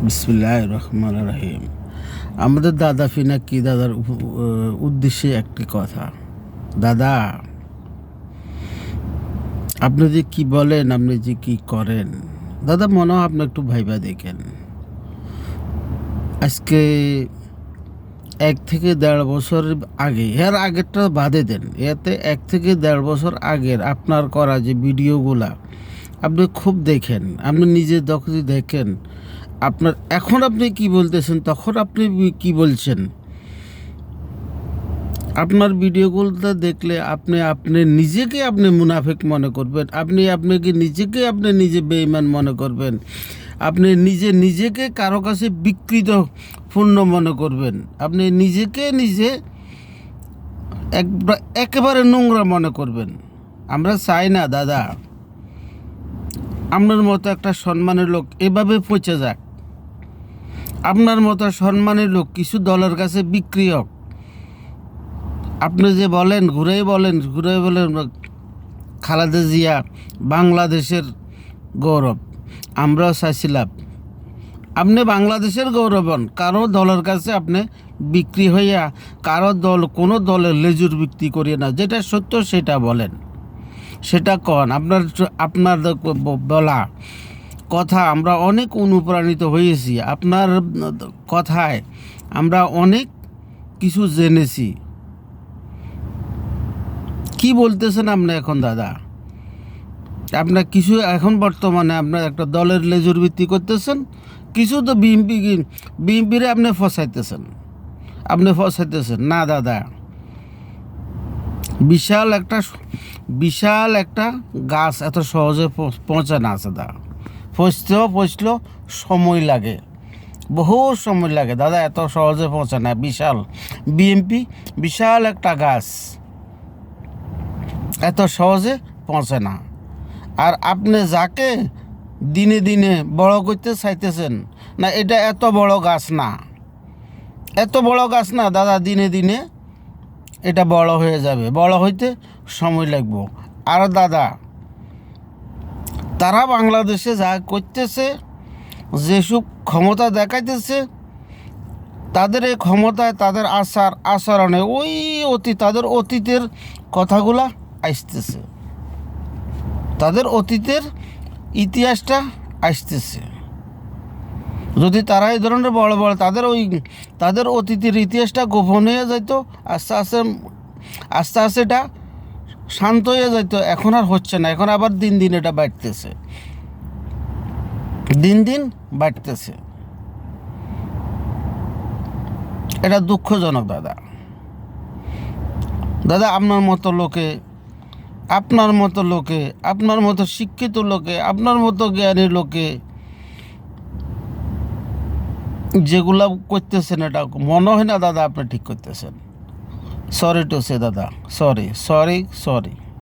বিসমিল্লাহির রহমানির রহিম। আমাদের দাদা পিনাকি দাদার উদ্দেশ্যে একটি কথা। দাদা, আপনি যে কি বলেন, আপনি যে কি করেন, দাদা মনে হয় আপনি একটু ভাইবা দেখেন। আজকে 1 থেকে 1.5 বছর আগে, এর আগেরটা বাদে দেন, এতে 1 থেকে 1.5 বছর আগের আপনার করা যে ভিডিওগুলা আপনি খুব দেখেন, আপনি নিজে দেখেন আপনার। এখন আপনি কি বলতেছেন, তখন আপনি কি বলছেন? আপনার ভিডিওগুলোতে দেখলে আপনি নিজেকে মুনাফিক মনে করবেন, আপনাকে নিজে বেঈমান মনে করবেন, আপনি নিজেকে কারো কাছে বিকৃত পূর্ণ মনে করবেন, আপনি নিজে একেবারে নোংরা মনে করবেন। আমরা চাই না দাদা আপনার মতো একটা সম্মানের লোক এভাবে পচে যাক। আপনার মতো সম্মানের লোক কিছু দলের কাছে বিক্রি হোক। আপনি যে বলেন, ঘুরে বলেন খালেদা জিয়া বাংলাদেশের গৌরব, আমরাও চাইছিলাম আপনি বাংলাদেশের গৌরব হন। কারো দলের কাছে আপনি বিক্রি হইয়া কোনো দলের লেজুর বিক্রি করিয়ে না, যেটা সত্য সেটা বলেন, সেটা কন। আপনার বলা কথা আমরা অনেক অনুপ্রাণিত হয়েছি, আপনার কথায় আমরা অনেক কিছু জেনেছি। কি বলতেছেন আপনি এখন দাদা? আপনার কিছু এখন বর্তমানে আপনার একটা দলের লেজুর ভিত্তি করতেছেন, কিছু তো বিএনপিরে আপনি ফসাইতেছেন না দাদা। বিশাল একটা গাছ এত সহজে পৌঁছে না দাদা। পৌঁছলেও সময় লাগে, বহু সময় লাগে দাদা, এত সহজে পৌঁছে না। বিএনপি বিশাল একটা গাছ, এত সহজে পৌঁছে না। আর আপনি যাকে দিনে দিনে বড় করতে চাইতেছেন না, এটা এত বড় গাছ না দাদা। দিনে দিনে এটা বড় হয়ে যাবে, বড় হইতে সময় লাগবে। আর দাদা, তারা বাংলাদেশে যা করতেছে, যেসব ক্ষমতা দেখাইতেছে, তাদের এই ক্ষমতায় তাদের আচরণে তাদের অতীতের কথাগুলা আসতেছে, তাদের অতীতের ইতিহাসটা আসতেছে। যদি তারা এই ধরনের বড় তাদের অতীতের ইতিহাসটা গোপন হয়ে যেত, আস্তে আস্তে এটা শান্ত হয়ে যেত। এখন আর হচ্ছে না, এখন আবার দিন দিন এটা বাড়তেছে। এটা দুঃখজনক দাদা। আপনার মতো শিক্ষিত লোকে, আপনার মতো জ্ঞানী লোকে যেগুলা করতেছেন, এটা মনে হয় না দাদা আপনি ঠিক করতেছেন। সরি টু সে দাদা, সরি।